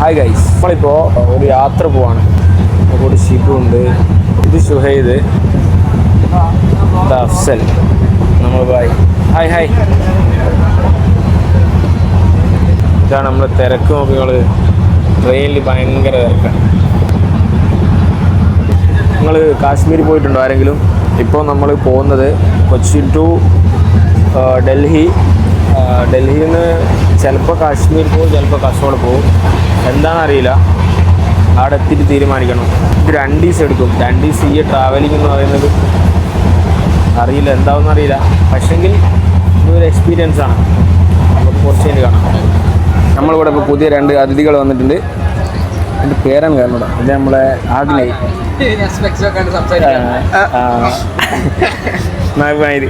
Hi guys, നമ്മളിപ്പോൾ ഒരു യാത്ര പോവാണ്. കൂടി ഷിബു ഉണ്ട്, ഇത് ഷുഹൈദ്, ഇത് അഫ്സൽ, നമ്മൾ ബായ്. Hi hi. ഇതാണ് നമ്മൾ തിരക്ക് നോക്കികൾ. ട്രെയിനിൽ ഭയങ്കര തിരക്കാണ്. നിങ്ങൾ കാശ്മീർ പോയിട്ടുണ്ടോ ആരെങ്കിലും? ഇപ്പോൾ നമ്മൾ പോകുന്നത് കൊച്ചി ടു ഡൽഹി. ഡൽഹിയിൽ നിന്ന് ചിലപ്പോൾ കാശ്മീർ പോകും, ചിലപ്പോൾ കാസർഗോഡ് പോകും. എന്താണെന്നറിയില്ല, അവിടെ എത്തിയിട്ട് തീരുമാനിക്കണം. ഇത് 2 ദിവസം എടുക്കും. 2 ദിവസം ഈ ട്രാവലിംഗ് എന്ന് പറയുന്നത് അറിയില്ല എന്താണെന്ന് അറിയില്ല. പക്ഷെങ്കിൽ ഇതൊരു എക്സ്പീരിയൻസ് ആണ്. നമുക്ക് കുറച്ച് കഴിഞ്ഞ് കാണാം. നമ്മളിവിടെ ഇപ്പോൾ പുതിയ 2 അതിഥികൾ വന്നിട്ടുണ്ട്. എൻ്റെ പേരാണ് കാരണം. ഇത് നമ്മളെ ആഗ്നേയ്.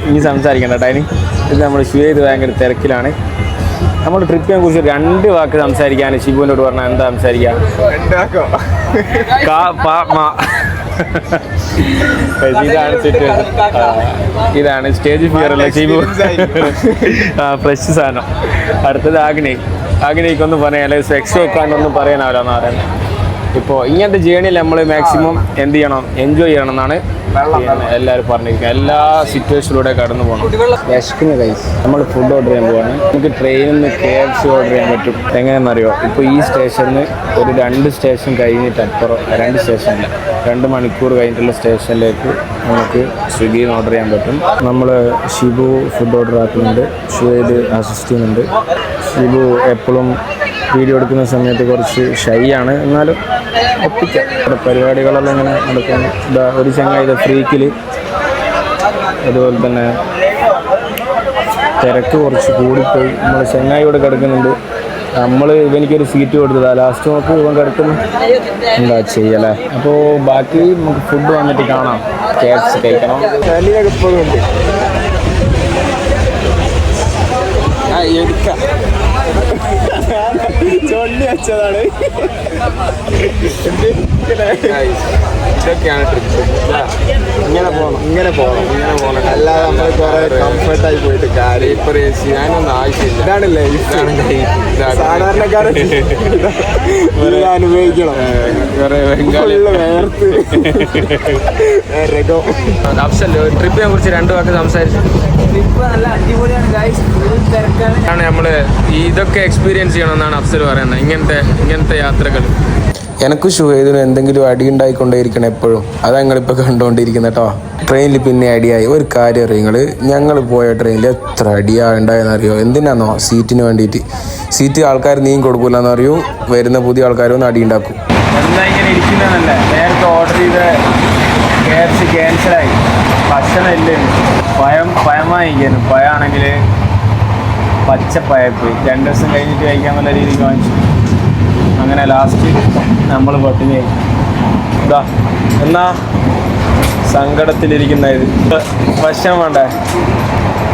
ഇനി സംസാരിക്കണ്ട കേട്ടോ. ഇത് നമ്മൾ ഷുഹൈദ് ഭയങ്കര തിരക്കിലാണ്. നമ്മൾ ട്രിപ്പിനെ കുറിച്ച് 2 വാക്ക് സംസാരിക്കാൻ ഷിബുവിനോട് പറഞ്ഞാൽ എന്താ സംസാരിക്കുക? ഇതാണ് സിറ്റുവേഷൻ. ഇതാണ് സ്റ്റേജ് ഫിയർ അല്ല ഷിബു. ഫ്രഷ് സാധനം. അടുത്തത് ആഗ്നേയ്ക്കൊന്നും പറയാൻ, അല്ലെങ്കിൽ സെക്സ് വെക്കാണ്ടൊന്നും പറയാനാവില്ലെന്ന് പറയുന്നത്. ഇപ്പോൾ ഇങ്ങനത്തെ ജേണിയിൽ നമ്മൾ മാക്സിമം എന്ത് ചെയ്യണം, എൻജോയ് ചെയ്യണം എന്നാണ് എല്ലാവരും പറഞ്ഞിരിക്കുക. എല്ലാ സിറ്റുവേഷനിലൂടെ കടന്നു പോകണം. വിശക്കുന്ന കൈസ് നമ്മൾ ഫുഡ് ഓർഡർ ചെയ്യാൻ പോവാണ്. നമുക്ക് ട്രെയിനിൽ നിന്ന് KFC ഓർഡർ ചെയ്യാൻ പറ്റും. എങ്ങനെയെന്നറിയോ, ഇപ്പോൾ ഈ സ്റ്റേഷനിൽ ഒരു 2 സ്റ്റേഷൻ കഴിഞ്ഞിട്ട് അപ്പുറം 2 സ്റ്റേഷനില്ല 2 മണിക്കൂർ കഴിഞ്ഞിട്ടുള്ള സ്റ്റേഷനിലേക്ക് നമുക്ക് സ്വിഗ്ഗിയിൽ നിന്ന് ഓർഡർ ചെയ്യാൻ പറ്റും. നമ്മൾ ഷിബു ഫുഡ് ഓർഡർ ആക്കുന്നുണ്ട്, ഷുഹൈദ് അസിസ്റ്റ് ചെയ്യുന്നുണ്ട്. ഷിബു എപ്പോഴും വീഡിയോ എടുക്കുന്ന സമയത്ത് കുറച്ച് ഷൈ ആണ്, എന്നാലും ഒപ്പിക്കാം. ഇവിടെ പരിപാടികളെല്ലാം ഇങ്ങനെ നടക്കുന്നു. ഒരു ചങ്ങായി ഫ്രീക്കിൽ, അതുപോലെ തന്നെ തിരക്ക് കുറച്ച് കൂടിപ്പോയി. നമ്മൾ ചങ്ങായി ഇവിടെ കിടക്കുന്നുണ്ട്. നമ്മൾ ഇവനിക്കൊരു സീറ്റ് കൊടുത്തതാ. ലാസ്റ്റ് നോക്ക് ഇവൻ കിടക്കുന്നു. എന്താ ചെയ്യല്ലേ? അപ്പോൾ ബാക്കി നമുക്ക് ഫുഡ് വന്നിട്ട് കാണാം. KFC കഴിക്കണം. ചളിയൊക്കെ ഇപ്പോഴും ഉണ്ട്. എടുക്കാം. ചൊല്ലി വെച്ചതാണ്. ഇതൊക്കെയാണ് ട്രിപ്പ്. ഇങ്ങനെ പോകണം അല്ലാതെ നമ്മൾ കുറെ കംഫർട്ടായി പോയിട്ട് കാര്യം ഇപ്പൊ റേസ് ചെയ്യാനൊന്നും ആവശ്യമില്ല. ഇതാണ് ലൈഫ്. സാധാരണക്കാരെ അനുഭവിക്കണം. കുറെ വേർത്ത് ട്രിപ്പിനെ കുറിച്ച് 2 വാക്ക് സംസാരിച്ചു. ട്രിപ്പ് നല്ല അടിപൊളിയാണ് ഗൈസ്. തിരക്കാണ്. നമ്മള് ഇതൊക്കെ എക്സ്പീരിയൻസ് ചെയ്യണമെന്നാണ് അഫ്സൽ പറയുന്നത്. ഇങ്ങനത്തെ യാത്രകൾ. എനിക്ക് ഷുഹൈദിന് എന്തെങ്കിലും അടി ഉണ്ടായിക്കൊണ്ടേയിരിക്കണം എപ്പോഴും. അതാണ് ഞങ്ങളിപ്പോൾ കണ്ടുകൊണ്ടിരിക്കുന്നത് കേട്ടോ. ട്രെയിനിൽ പിന്നെ അടിയായി. ഒരു കാര്യം അറിയുങ്ങൾ, ഞങ്ങൾ പോയ ട്രെയിനിൽ എത്ര അടിയാണ് ഉണ്ടായെന്നറിയോ? എന്തിനാണെന്നോ? സീറ്റിന് വേണ്ടിയിട്ട്. സീറ്റ് ആൾക്കാർ നീങ്ങി കൊടുക്കൂലെന്ന് അറിയൂ. വരുന്ന പുതിയ ആൾക്കാരൊന്നും അടി ഉണ്ടാക്കും. എന്താ ഇങ്ങനെ ഇരിക്കുന്നതല്ലേ? നേരത്തെ ഓർഡർ ചെയ്ത KFC ക്യാൻസലായി. ഭക്ഷണം ഇല്ലേ? പഴമായിരിക്കുന്നു. പഴമാണെങ്കിൽ പച്ചപ്പയപ്പോയി. 2 ദിവസം കഴിഞ്ഞിട്ട് കഴിക്കാൻ നല്ല രീതിക്ക് വാങ്ങിച്ചു. അങ്ങനെ ലാസ്റ്റ് നമ്മൾ പട്ടിണിയായി. ഇതാ എന്നാ സങ്കടത്തിലിരിക്കുന്ന ഇത് ഭക്ഷണം വേണ്ടേ?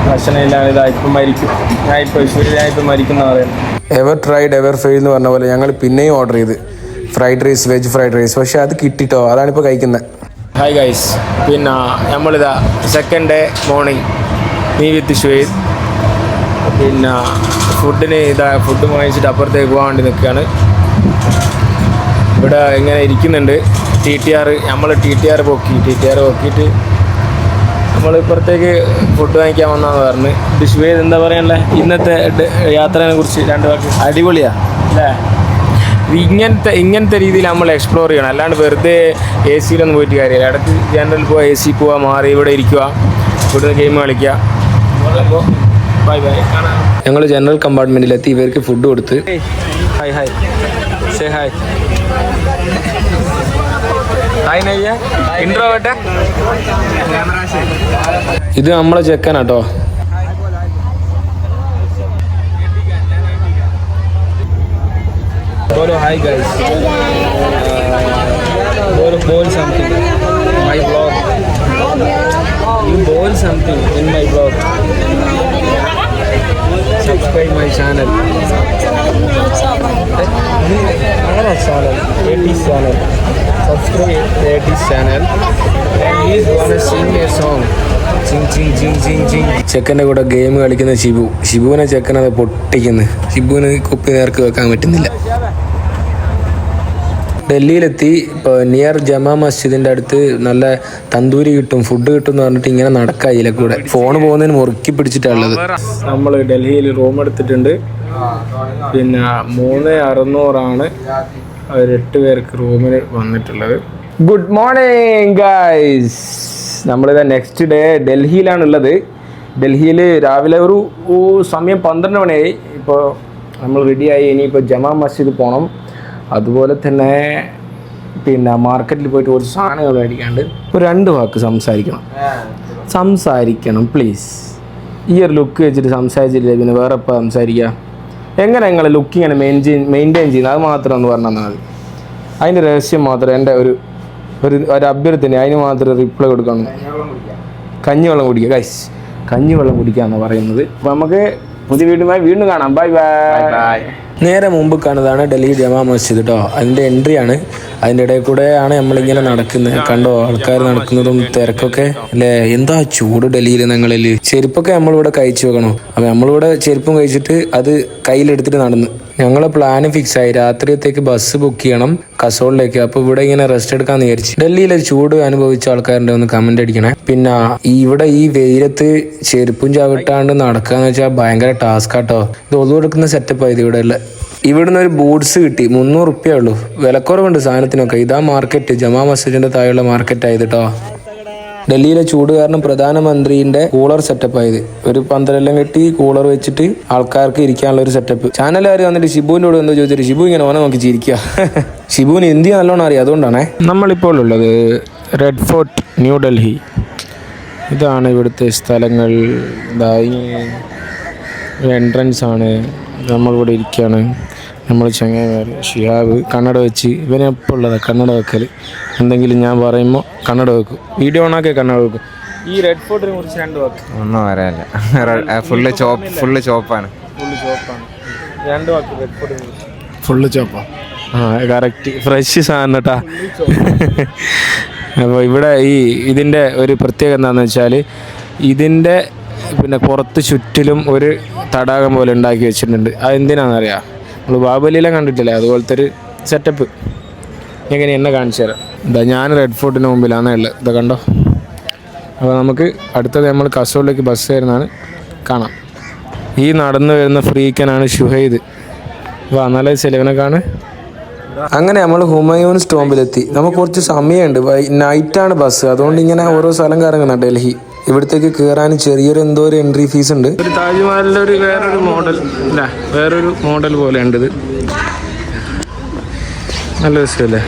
ഭക്ഷണം ഇല്ലാതെ ഇതാ ഇപ്പം മരിക്കും. ഞാൻ ഇപ്പം മരിക്കുന്ന പറയുന്നത്. എവർ ട്രൈഡ് എവർ ഫെയിൽ എന്ന് പറഞ്ഞ പോലെ ഞങ്ങൾ പിന്നെയും ഓർഡർ ചെയ്ത് fried rice, veg fried rice. പക്ഷെ അത് കിട്ടിട്ടോ, അതാണിപ്പോൾ കഴിക്കുന്നത്. ഹായ് ഗൈസ്, പിന്നെ നമ്മളിതാ 2nd day morning me with Shuhaid. പിന്നെ ഫുഡ് വാങ്ങിച്ചിട്ട് അപ്പുറത്തേക്ക് പോകാൻ വേണ്ടി നിൽക്കുകയാണ്. ഇവിടെ ഇങ്ങനെ ഇരിക്കുന്നുണ്ട്. നമ്മൾ TTR പൊക്കിയിട്ട് നമ്മൾ ഇപ്പുറത്തേക്ക് ഫുഡ് വാങ്ങിക്കാൻ വന്നാന്ന് പറഞ്ഞ്. ഷുഹൈദ് എന്താ പറയാനല്ലേ ഇന്നത്തെ യാത്രയെ കുറിച്ച് 2 വാക്ക്? അടിപൊളിയാ അല്ലേ? ഇങ്ങനത്തെ രീതിയിൽ നമ്മൾ എക്സ്പ്ലോർ ചെയ്യണം. അല്ലാണ്ട് വെറുതെ AC-ലൊന്നും പോയിട്ട് കാര്യമില്ല. ഇടയ്ക്ക് ജനറൽ പോവുക, AC പോവുക, മാറി ഇവിടെ ഇരിക്കുക, ഇവിടുന്ന് ഗെയിം കളിക്കുക. അപ്പോൾ ബൈ കാണാം. ഞങ്ങൾ ജനറൽ കമ്പാർട്ട്മെൻറ്റിലെത്തി. ഇവർക്ക് ഫുഡ് കൊടുത്ത്. Hi say hi. ഹായ് നെയ്യ ഇൻട്രോവേർട്ട്. ഇത് നമ്മളെ ചെക്കനാട്ടോ. Bolo, hi guys. Bowl something. My vlog. You bowl something in my vlog. Subscribe my channel. Our channel, 80s channel. Subscribe 80s channel. And he's gonna sing a song. ചെക്കൻ്റെ കൂടെ game കളിക്കുന്ന ഷിബുവിനെ ചെക്കനത് പൊട്ടിക്കുന്നു. ഷിബുവിന് കുപ്പി നേർക്ക് വെക്കാൻ പറ്റുന്നില്ല. ഡൽഹിയിലെത്തി. ഇപ്പോൾ നിയർ ജമാ മസ്ജിദിൻ്റെ അടുത്ത് നല്ല തന്തൂരി കിട്ടും, ഫുഡ് കിട്ടും എന്ന് പറഞ്ഞിട്ട് ഇങ്ങനെ നടക്കുക. അതിലെ കൂടെ ഫോൺ പോകുന്നതിന് മുറുക്കി പിടിച്ചിട്ടുള്ളത്. നമ്മൾ ഡൽഹിയിൽ റൂം എടുത്തിട്ടുണ്ട്. പിന്നെ 3600 ഒരു 8 പേർക്ക് റൂമിൽ വന്നിട്ടുള്ളത്. Good morning guys. നമ്മളിതാ നെക്സ്റ്റ് ഡേ ഡൽഹിയിലാണുള്ളത്. ഡൽഹിയിൽ രാവിലെ ഒരു സമയം 12 മണിയായി. ഇപ്പോൾ നമ്മൾ റെഡിയായി. ഇനിയിപ്പോൾ ജമാ മസ്ജിദ് പോകണം. അതുപോലെ തന്നെ പിന്നെ മാർക്കറ്റിൽ പോയിട്ട് കുറച്ച് സാധനങ്ങൾ മേടിക്കാണ്ട്. ഒരു 2 വാക്ക് സംസാരിക്കണം പ്ലീസ്. ഈ ഒരു ലുക്ക് വെച്ചിട്ട് സംസാരിച്ചില്ല പിന്നെ വേറെ ഇപ്പോൾ സംസാരിക്കുക. എങ്ങനെ നിങ്ങൾ ലുക്ക് ഇങ്ങനെ മെയിൻറ്റെയിൻ ചെയ്യുന്നത് അത് മാത്രം ഒന്ന് പറഞ്ഞാൽ മതി. അതിൻ്റെ രഹസ്യം മാത്രം എൻ്റെ ഒരു അഭ്യർത്ഥന, അതിന് മാത്രം റിപ്ലൈ കൊടുക്കണം. കഞ്ഞിവെള്ളം കുടിക്കുക ഗൈസ്, കഞ്ഞിവെള്ളം കുടിക്കുക എന്നാണ് പറയുന്നത്. അപ്പോൾ നമുക്ക് പുതിയ വീണ്ടുമായി വീണ്ടും കാണാം. Bye bye. നേരെ മുമ്പ് കാണുന്നതാണ് ഡൽഹി ജമാ മസ്ജിദ് കേട്ടോ. അതിൻ്റെ എൻട്രിയാണ്. അതിൻ്റെ ഇടയിൽ കൂടെയാണ് നമ്മളിങ്ങനെ നടക്കുന്നത്. കണ്ടോ ആൾക്കാർ നടക്കുന്നതും തിരക്കൊക്കെ അല്ലേ. എന്താ ചൂട് ഡൽഹിയിൽ. ഞങ്ങളിൽ ചെരുപ്പൊക്കെ നമ്മളിവിടെ കഴിച്ചു വെക്കണം. അപ്പം നമ്മളിവിടെ ചെരുപ്പും കഴിച്ചിട്ട് അത് കയ്യിലെടുത്തിട്ട് നടന്ന് ഞങ്ങൾ പ്ലാന് ഫിക്സ് ആയി. രാത്രിയത്തേക്ക് ബസ് ബുക്ക് ചെയ്യണം കസോളിലേക്ക്. അപ്പോൾ ഇവിടെ ഇങ്ങനെ റെസ്റ്റ് എടുക്കാന്ന് വിചാരിച്ചു. ഡൽഹിയിലെ ചൂട് അനുഭവിച്ച ആൾക്കാരുടെ ഒന്ന് കമന്റ് അടിക്കണേ. പിന്നെ ഇവിടെ ഈ വെയിലത്ത് ചെരുപ്പും ചവിട്ടാണ്ട് നടക്കാന്ന് വെച്ചാൽ ഭയങ്കര ടാസ്ക് ആട്ടോ. ഇത് ഒതുവെടുക്കുന്ന സെറ്റപ്പ് ആയത് ഇവിടെ ഉള്ള. ഇവിടുന്ന് ഒരു ബൂട്ട്സ് കിട്ടി, 300 റുപ്യ ഉള്ളൂ. വിലക്കുറവുണ്ട് സാധനത്തിനൊക്കെ. ഇതാ മാർക്കറ്റ്, ജമാ മസ്ജിദിന്റെ താഴെയുള്ള മാർക്കറ്റ് ആയത് കേട്ടോ. ഡൽഹിയിലെ ചൂട് കാരണം പ്രധാനമന്ത്രിന്റെ കൂളർ സെറ്റപ്പ് ആയത്. ഒരു പന്തലെല്ലാം കെട്ടി കൂളർ വെച്ചിട്ട് ആൾക്കാർക്ക് ഇരിക്കാനുള്ള ഒരു സെറ്റപ്പ്. ചാനലുകാർ വന്നിട്ട് ഷിബുവിൻ്റെ കൂടെ എന്തോ ചോദിച്ചിട്ട് ഷിബു ഇങ്ങനെ ഓനെ നോക്കി ചിരിക്കുക. ഷിബുവിന് ഹിന്ദി നല്ലോണം അറിയാം, അതുകൊണ്ടാണേ. നമ്മളിപ്പോൾ ഉള്ളത് റെഡ് ഫോർട്ട്, ന്യൂഡൽഹി. ഇതാണ് ഇവിടുത്തെ സ്ഥലങ്ങൾ. എൻട്രൻസ് ആണ്. നമ്മളിവിടെ ഇരിക്കുകയാണ്. നമ്മൾ ചങ്ങായിമാർ ഷിഹാബ് കണ്ണട വെച്ച്, ഇവനെ എപ്പോൾ ഉള്ളതാണ് കണ്ണട വെക്കൽ. എന്തെങ്കിലും ഞാൻ പറയുമ്പോൾ കണ്ണട വെക്കും, വീഡിയോ ഓണാക്കി കണ്ണട വെക്കും. ഈ റെഡ് ഫോർട്ടിനെ കുറിച്ച് 2 വാക്ക്. ഒന്നും പറയാനില്ല. ഫുള്ള് ചോപ്പാണ്. 2 വാക്ക് റെഡ് ഫോർട്ടിനെ കുറിച്ച്. ഫുള്ള് ചോപ്പാണ്. കറക്റ്റ്, ഫ്രഷ് സാധനം കേട്ടാ. അപ്പോൾ ഇവിടെ ഇതിൻ്റെ ഒരു പ്രത്യേകത എന്താണെന്ന് വെച്ചാൽ ഇതിൻ്റെ പിന്നെ പുറത്ത് ചുറ്റിലും ഒരു തടാകം പോലെ ഉണ്ടാക്കി വെച്ചിട്ടുണ്ട്. അതെന്തിനാണെന്നറിയാം, നമ്മൾ ബാഹുബലിയിലെ കണ്ടിട്ടില്ലേ, അതുപോലത്തെ ഒരു സെറ്റപ്പ്. എങ്ങനെ എന്നെ കാണിച്ചു തരാം. ഇതാ ഞാൻ റെഡ് ഫോർട്ടിന് മുമ്പിലാണ് ഉള്ളത്. ഇതാ കണ്ടോ. അപ്പോൾ നമുക്ക് അടുത്തത് നമ്മൾ കസോളിലേക്ക് ബസ് കയറുന്നതാണ്. കാണാം. ഈ നടന്നു വരുന്ന ഫ്രീക്കനാണ് ഷുഹൈദ്. വാ, നല്ല ചെലവിനൊക്കെയാണ്. അങ്ങനെ നമ്മൾ ഹുമയൂൺസ് ടോംബിലെത്തി. നമുക്ക് കുറച്ച് സമയമുണ്ട്. നൈറ്റാണ് ബസ്, അതുകൊണ്ട് ഇങ്ങനെ ഓരോ സ്ഥലം കറങ്ങുന്ന ഡൽഹി. ഇവിടത്തേക്ക് കയറാൻ ചെറിയൊരു എന്തോ ഒരു എൻട്രി ഫീസ് ഉണ്ട്. ഒരു താജ്മഹലിൻ്റെ വേറൊരു മോഡൽ അല്ല, വേറൊരു മോഡൽ പോലെ ഉണ്ട് ഇത്. നല്ല രസമല്ലേ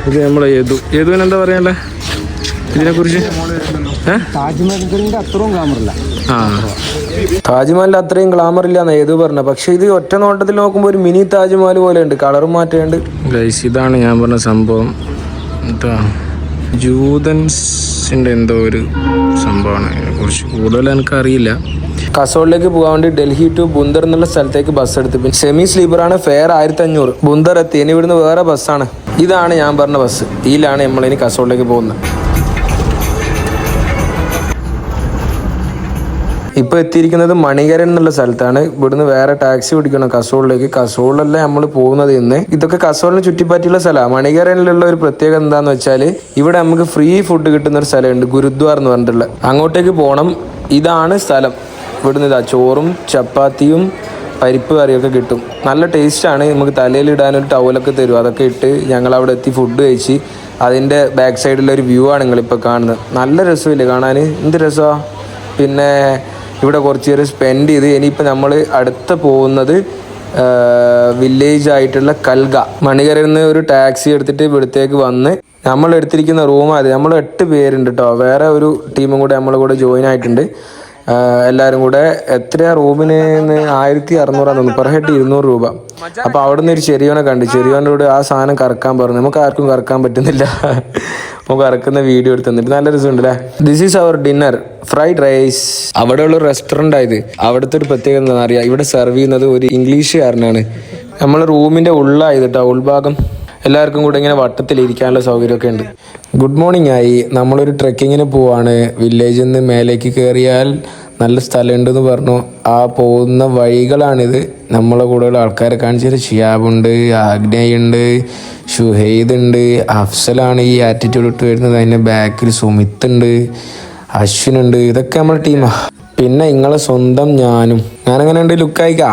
ഇത്. നമ്മളെ യദുവിന് എന്താ പറയാല്ലേ ഇതിനെക്കുറിച്ച്? താജ്മഹലിൻ്റെ അത്രയും ഗ്ലാമറില്ല. താജ്മഹലിൻ്റെ അത്രയും ഗ്ലാമർ ഇല്ല എന്ന് യദു പറഞ്ഞ. പക്ഷെ ഇത് ഒറ്റ നോട്ടത്തിൽ നോക്കുമ്പോൾ ഒരു മിനി താജ്മഹൽ പോലെ ഉണ്ട്. കളറും മാറ്റമുണ്ട്. ഗൈസ്, ഇതാണ് ഞാൻ പറഞ്ഞ സംഭവം. എന്താ ജൂതൻസിൻ്റെ എന്തോ ഒരു സംഭവമാണ്. അതിനെക്കുറിച്ച് കൂടുതൽ എനിക്കറിയില്ല. കസോളിലേക്ക് പോകാൻ വേണ്ടി ഡൽഹി ടു ബുന്ദർ എന്നുള്ള സ്ഥലത്തേക്ക് ബസ് എടുത്ത്. പിന്നെ സെമി സ്ലീപ്പറാണ്. ഫെയർ 1500. ബുന്ദർ എത്തി. ഇനി ഇവിടുന്ന് വേറെ ബസ്സാണ്. ഇതാണ് ഞാൻ പറഞ്ഞ ബസ്. ഇതിലാണ് നമ്മളിനി കസോളിലേക്ക് പോകുന്നത്. ഇപ്പോൾ എത്തിയിരിക്കുന്നത് മണികരൻ എന്നുള്ള സ്ഥലത്താണ്. ഇവിടുന്ന് വേറെ ടാക്സി പിടിക്കണം കസോളിലേക്ക്. കസോളിലല്ല നമ്മൾ പോകുന്നത് ഇന്ന്. ഇതൊക്കെ കസോളിന് ചുറ്റിപ്പറ്റിയുള്ള സ്ഥലമാണ്. മണികരനിലുള്ള ഒരു പ്രത്യേകത എന്താണെന്ന് വെച്ചാൽ ഇവിടെ നമുക്ക് ഫ്രീ ഫുഡ് കിട്ടുന്ന ഒരു സ്ഥലമുണ്ട്, ഗുരുദ്വാർ എന്ന് പറഞ്ഞിട്ടുള്ള. അങ്ങോട്ടേക്ക് പോകണം. ഇതാണ് സ്ഥലം. ഇവിടുന്ന് ഇതാ ചോറും ചപ്പാത്തിയും പരിപ്പ് കറിയൊക്കെ കിട്ടും. നല്ല ടേസ്റ്റാണ്. നമുക്ക് തലയിലിടാനൊരു ടവലൊക്കെ തരും. അതൊക്കെ ഇട്ട് ഞങ്ങൾ അവിടെ എത്തി ഫുഡ് കഴിച്ച്. അതിൻ്റെ ബാക്ക് സൈഡിലൊരു വ്യൂ ആണ് നിങ്ങളിപ്പോൾ കാണുന്നത്. നല്ല രസമില്ലേ കാണാൻ? എന്ത് രസമാണ്. പിന്നെ ഇവിടെ കുറച്ച് നേരം സ്പെൻഡ് ചെയ്ത് ഇനിയിപ്പോൾ നമ്മൾ അടുത്ത പോകുന്നത് വില്ലേജ് ആയിട്ടുള്ള കൽഗ. മണികരയിൽ നിന്ന് ഒരു ടാക്സി എടുത്തിട്ട് ഇവിടത്തേക്ക് വന്ന് നമ്മൾ എടുത്തിരിക്കുന്ന റൂമാണ്. നമ്മൾ 8 പേരുണ്ട് കേട്ടോ. വേറെ ഒരു ടീമും കൂടെ നമ്മളെ കൂടെ ജോയിൻ ആയിട്ടുണ്ട്. എല്ലാവരും കൂടെ എത്രയാ റൂമിന് 1600 തോന്നുന്നു. പെർ ഹെഡ് 200 രൂപ. അപ്പോൾ അവിടെ നിന്ന് ഒരു ചെറിയോനെ കണ്ട്. ചെറിയോൻ്റെ കൂടെ ആ സാധനം കറക്കാൻ പറഞ്ഞു. നമുക്ക് ആർക്കും കറക്കാൻ പറ്റുന്നില്ല. അപ്പോൾ കറക്കുന്ന വീഡിയോ എടുത്ത് തന്നിട്ട് നല്ല രസമുണ്ട് അല്ലേ. This is our dinner, fried rice. അവിടെയുള്ള റെസ്റ്റോറൻ്റ് ആയത്. അവിടുത്തെ ഒരു പ്രത്യേകത എന്താണെന്ന് അറിയാം, ഇവിടെ സെർവ് ചെയ്യുന്നത് ഒരു ഇംഗ്ലീഷുകാരനാണ്. നമ്മൾ റൂമിൻ്റെ ഉള്ളായത് കേട്ടോ, ഉൾഭാഗം. എല്ലാവർക്കും കൂടെ ഇങ്ങനെ വട്ടത്തിലിരിക്കാനുള്ള സൗകര്യമൊക്കെ ഉണ്ട്. ഗുഡ് മോർണിംഗ് ആയി. നമ്മളൊരു ട്രെക്കിങ്ങിന് പോവാണ്. വില്ലേജിൽ നിന്ന് മേലേക്ക് കയറിയാൽ നല്ല സ്ഥലമുണ്ടെന്ന് പറഞ്ഞു. ആ പോകുന്ന വഴികളാണിത്. നമ്മളെ കൂടെയുള്ള ആൾക്കാരെ കാണിച്ചത് ഷിയാബുണ്ട്, ആഗ്നയുണ്ട്, ഷുഹൈദ് ഉണ്ട്, അഫ്സലാണ് ഈ ആറ്റിറ്റ്യൂഡ് ഇട്ട് വരുന്നത്. അതിൻ്റെ ബാക്കിൽ സുമിത്ത് ഉണ്ട്, അശ്വിനുണ്ട്. ഇതൊക്കെ നമ്മുടെ ടീമാണ്. പിന്നെ നിങ്ങളെ സ്വന്തം ഞാനങ്ങനെ ഉണ്ട് ലുക്കായിക്കാ.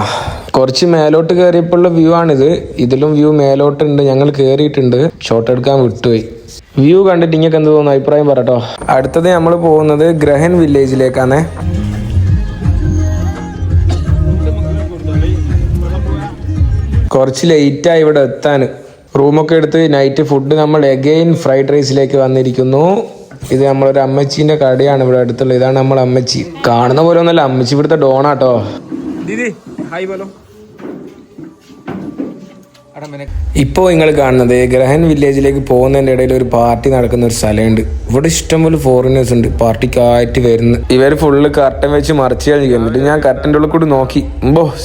കുറച്ച് മേലോട്ട് കയറിയപ്പോഴുള്ള വ്യൂ ആണിത്. ഇതിലും വ്യൂ മേലോട്ടുണ്ട്. ഞങ്ങൾ കയറിയിട്ടുണ്ട്, ഷോട്ട് എടുക്കാൻ വിട്ടുപോയി. വ്യൂ കണ്ടിട്ട് നിങ്ങൾക്ക് എന്ത് തോന്നുന്നു, അഭിപ്രായം പറട്ടോ. അടുത്തത് നമ്മൾ പോകുന്നത് ഗ്രഹൻ വില്ലേജിലേക്കാണ്. കുറച്ച് ലേറ്റായി ഇവിടെ എത്താൻ. റൂമൊക്കെ എടുത്ത് നൈറ്റ് ഫുഡ് നമ്മൾ എഗെയിൻ ഫ്രൈഡ് റൈസിലേക്ക് വന്നിരിക്കുന്നു. ഇത് നമ്മളൊരു അമ്മച്ചീൻ്റെ കടയാണ് ഇവിടെ അടുത്തുള്ളത്. ഇതാണ് നമ്മളെ അമ്മച്ചി. കാണുന്ന പോലെ ഒന്നല്ല, അമ്മച്ചി ഇവിടുത്തെ ഡോണാട്ടോ. ദീദി ഹായ് പോലോ. ഇപ്പോൾ നിങ്ങൾ കാണുന്നത് ഗ്രഹൻ വില്ലേജിലേക്ക് പോകുന്നതിൻ്റെ ഇടയിൽ ഒരു പാർട്ടി നടക്കുന്ന ഒരു സ്ഥലമുണ്ട്. ഇവിടെ ഇഷ്ടംപോലെ ഫോറിനേഴ്സ് ഉണ്ട് പാർട്ടിക്കായിട്ട് വരുന്നത്. ഇവർ ഫുള്ള് കർട്ടൻ വെച്ച് മറച്ചു കഴിഞ്ഞിട്ട് ഞാൻ കർട്ടൻ്റെ ഉള്ളിൽ കൂടി നോക്കി.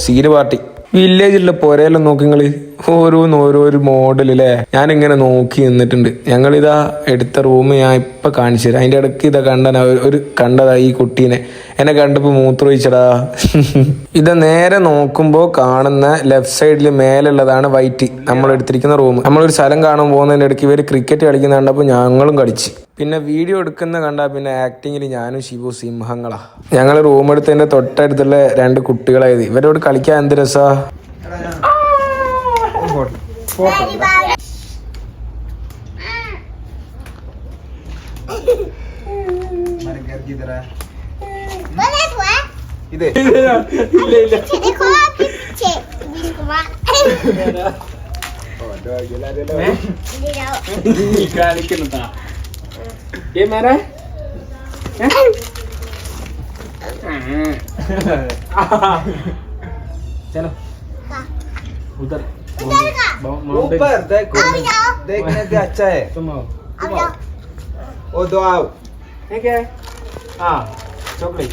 Scene party. വില്ലേജിലുള്ള പുരയെല്ലാം നോക്കി നിങ്ങൾ, ഓരോരു മോഡൽ അല്ലേ. ഞാനിങ്ങനെ നോക്കി നിന്നിട്ടുണ്ട്. ഞങ്ങളിതാ എടുത്ത റൂം ഞാൻ ഇപ്പം കാണിച്ചു തരാം. അതിൻ്റെ ഇടയ്ക്ക് ഇതാ കണ്ടതാ ഈ കുട്ടീനെ. എന്നെ കണ്ടപ്പോൾ മൂത്രമൊഴിച്ചടാ. ഇത് നേരെ നോക്കുമ്പോൾ കാണുന്ന ലെഫ്റ്റ് സൈഡിൽ മേലുള്ളതാണ് വൈറ്റ് നമ്മൾ എടുത്തിരിക്കുന്ന റൂം. നമ്മളൊരു സ്ഥലം കാണാൻ പോകുന്നതിൻ്റെ ഇടയ്ക്ക് ഇവർ ക്രിക്കറ്റ് കളിക്കുന്ന കണ്ടപ്പോൾ ഞങ്ങളും കളിച്ച്. പിന്നെ വീഡിയോ എടുക്കുന്ന കണ്ടാൽ പിന്നെ ആക്ടിങ്ങിൽ ഞാനും ശിവു സിംഹങ്ങളാ. ഞങ്ങൾ റൂം എടുത്തതിൻ്റെ തൊട്ടടുത്തുള്ള 2 കുട്ടികളായത്. ഇവരോട് കളിക്കാൻ എന്ത് രസാ. ये मेरा चलो उधर ऊपर देखो, देखने से अच्छा है. तुम आओ वो दो आओ. ठीक है. हाँ chocolate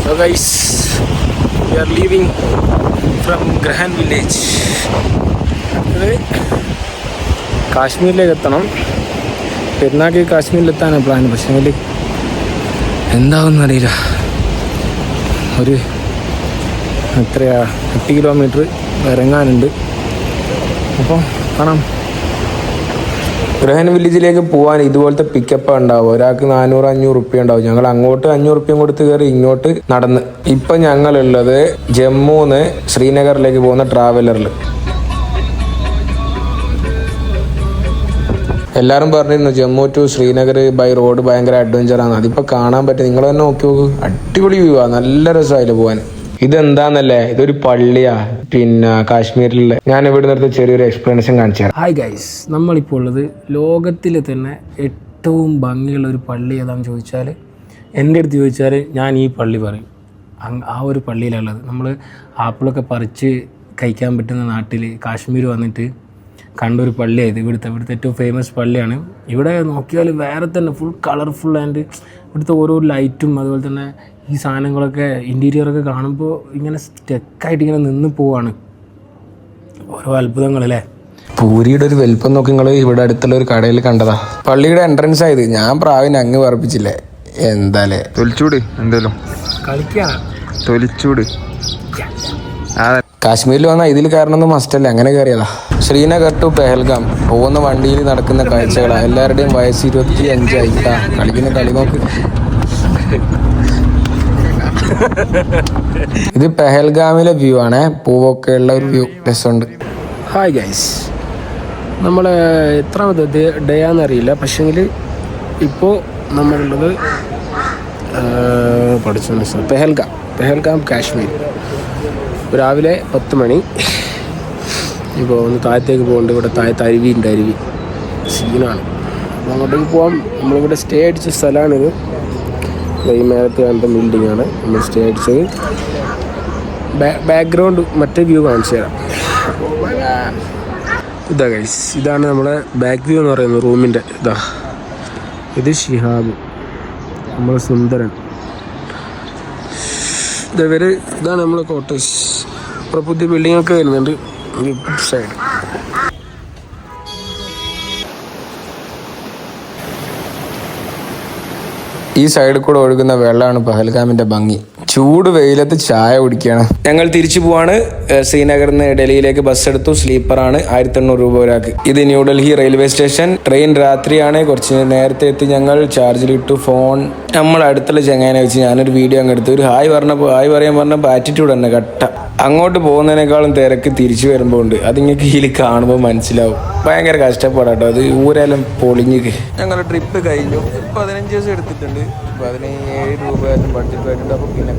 So guys, we are leaving from Grahan village. കാശ്മീരിലേക്ക് എത്തണം. പെരുന്നാൾക്ക് കാശ്മീരിലെത്താനാണ് പ്ലാൻ. പക്ഷേ എന്താവുമെന്ന് അറിയില്ല. ഒരു എത്രയാ 8 കിലോമീറ്റർ ഇറങ്ങാനുണ്ട്. അപ്പോൾ കാണാം. ഗ്രഹൻ വില്ലേജിലേക്ക് പോകാൻ ഇതുപോലത്തെ പിക്കപ്പ് ഉണ്ടാവും. ഒരാൾക്ക് 400-500 റുപ്യ ഉണ്ടാവും. ഞങ്ങൾ അങ്ങോട്ട് 500 റുപ്യം കൊടുത്ത് കയറി ഇങ്ങോട്ട് നടന്ന്. ഇപ്പം ഞങ്ങളുള്ളത് ജമ്മുന്ന് ശ്രീനഗറിലേക്ക് പോകുന്ന ട്രാവലറിൽ. എല്ലാവരും പറഞ്ഞിരുന്നു Jammu to Srinagar by road ഭയങ്കര അഡ്വഞ്ചറാണ്. അതിപ്പോൾ കാണാൻ പറ്റും. നിങ്ങൾ തന്നെ നോക്കി നോക്കൂ. അടിപൊളി വ്യൂ ആണ്. നല്ല രസമായില്ല പോകാൻ. ഇതെന്താന്നല്ലേ, ഇതൊരു പള്ളിയാ. പിന്നെ കാശ്മീരിലുള്ള. ഞാൻ ഇവിടെ നിർത്തി ചെറിയൊരു എക്സ്പ്ലനേഷൻ കാണിച്ചു തരാം. ഹായ് ഗൈസ്, നമ്മളിപ്പോൾ ഉള്ളത് ലോകത്തിലെ തന്നെ ഏറ്റവും ഭംഗിയുള്ള ഒരു പള്ളി ഏതാണെന്ന് ചോദിച്ചാൽ, എൻ്റെ അടുത്ത് ചോദിച്ചാൽ ഞാൻ ഈ പള്ളി പറയും. ആ ഒരു പള്ളിയിലുള്ളത്. നമ്മൾ ആപ്പിളൊക്കെ പറിച്ച് കഴിക്കാൻ പറ്റുന്ന നാട്ടിൽ കാശ്മീർ വന്നിട്ട് കണ്ടൊരു പള്ളിയായത്. ഇവിടുത്തെ ഏറ്റവും ഫേമസ് പള്ളിയാണ്. ഇവിടെ നോക്കിയാൽ വേറെ തന്നെ ഫുൾ കളർഫുൾ ആൻഡ് ഇവിടുത്തെ ഓരോ ലൈറ്റും അതുപോലെ തന്നെ ഈ സാധനങ്ങളൊക്കെ ഇൻറ്റീരിയറൊക്കെ കാണുമ്പോൾ ഇങ്ങനെ സ്റ്റക്കായിട്ട് ഇങ്ങനെ നിന്ന് പോവാണ്. ഓരോ അത്ഭുതങ്ങളല്ലേ. പൂരിയുടെ ഒരു വലിപ്പം നോക്കി നിങ്ങൾ ഇവിടെ അടുത്തുള്ള ഒരു കടയിൽ കണ്ടതാ. പള്ളിയുടെ എൻട്രൻസ് ആയത്. ഞാൻ പ്രാവിനെ അങ്ങ് പറപ്പിച്ചില്ലേ. എന്താലേ തൊലിച്ചൂട് എന്തേലും കളിക്കാണ്. തൊലിച്ചൂട്. കാശ്മീരിൽ വന്നാൽ ഇതിൽ കയറണമെന്ന് മസ്റ്റല്ലേ. അങ്ങനെ കയറിയതാ. ശ്രീനഗർ ടു പെഹൽഗാം പോകുന്ന വണ്ടിയിൽ നടക്കുന്ന കാഴ്ചകളാണ്. എല്ലാവരുടെയും വയസ്സ് 25 ആയിട്ടാ. കളിക്കുന്ന കളി നോക്ക്. ഇത് പെഹൽഗാമിലെ വ്യൂ ആണ്. പൂവൊക്കെ ഉള്ള ഒരു വ്യൂ. രസമുണ്ട്. ഹായ് ഗൈസ്, നമ്മൾ എത്രാമത്തെ ഡേ ആണെന്നറിയില്ല. പക്ഷേങ്കിൽ ഇപ്പോൾ നമ്മളുള്ളത് പഠിച്ച പെഹൽഗാം കാശ്മീർ. രാവിലെ 10 മണി. ഇപ്പോൾ ഒന്ന് താഴത്തേക്ക് പോകുന്നുണ്ട്. ഇവിടെ താഴത്ത് അരുവി സീനാണ്. അപ്പോൾ അങ്ങോട്ടേക്ക് പോകാം. നമ്മളിവിടെ സ്റ്റേ അടിച്ച സ്ഥലമാണിത്. ഈ മേലത്ത് കണ്ട ബിൽഡിങ്ങാണ് നമ്മൾ സ്റ്റേ അടിച്ചത്. ബാക്ക്ഗ്രൗണ്ട് മറ്റേ വ്യൂ കാണിച്ചു തരാം. ഇതാ ഗൈസ്, ഇതാണ് നമ്മളെ ബാക്ക് വ്യൂ എന്ന് പറയുന്നത് റൂമിൻ്റെ. ഇത് ഷിഹാബ്, നമ്മളെ സുന്ദരൻ. ഇതാണ് നമ്മളെ ക്വാർട്ടേഴ്സ്. ഇപ്പോൾ പുതിയ ബിൽഡിങ്ങൊക്കെ വരുന്നുണ്ട് സൈഡ്. ഈ സൈഡിൽ കൂടെ ഒഴുകുന്ന വെള്ളമാണ് പഹൽഗാമിന്റെ ഭംഗി. ചൂട് വെയിലത്ത് ചായ കുടിക്കുകയാണ്. ഞങ്ങൾ തിരിച്ചു പോവാണ്. ശ്രീനഗറിൽ നിന്ന് ഡൽഹിയിലേക്ക് ബസ് എടുത്തു. സ്ലീപ്പറാണ്, 1800 രൂപ ഒരാൾക്ക്. ഇത് ന്യൂഡൽഹി റെയിൽവേ സ്റ്റേഷൻ. ട്രെയിൻ രാത്രിയാണ്. കുറച്ച് നേരത്തെ എത്തി. ഞങ്ങൾ ചാർജിലിട്ടു ഫോൺ. നമ്മൾ അടുത്തുള്ള ചെങ്ങാനെ വെച്ച് ഞാനൊരു വീഡിയോ അങ്ങ് എടുത്തു. ഒരു ഹായ് പറയാൻ പറഞ്ഞപ്പോൾ ആറ്റിറ്റ്യൂഡ് തന്നെ കട്ട. അങ്ങോട്ട് പോകുന്നതിനേക്കാളും തിരക്ക് തിരിച്ചു വരുമ്പോൾ ഉണ്ട്. അതിങ്ങൾക്ക് ഇതിൽ കാണുമ്പോൾ മനസ്സിലാവും. ഭയങ്കര കഷ്ടപ്പാടാട്ടോ അത്. ഊരെല്ലാം പൊളിഞ്ഞ്. ഞങ്ങൾ ട്രിപ്പ് കഴിഞ്ഞു. 15 ദിവസം എടുത്തിട്ടുണ്ട്. 17 രൂപ ബഡ്ജറ്റ് ആയിട്ടുണ്ട്. അപ്പോൾ പിന്നെ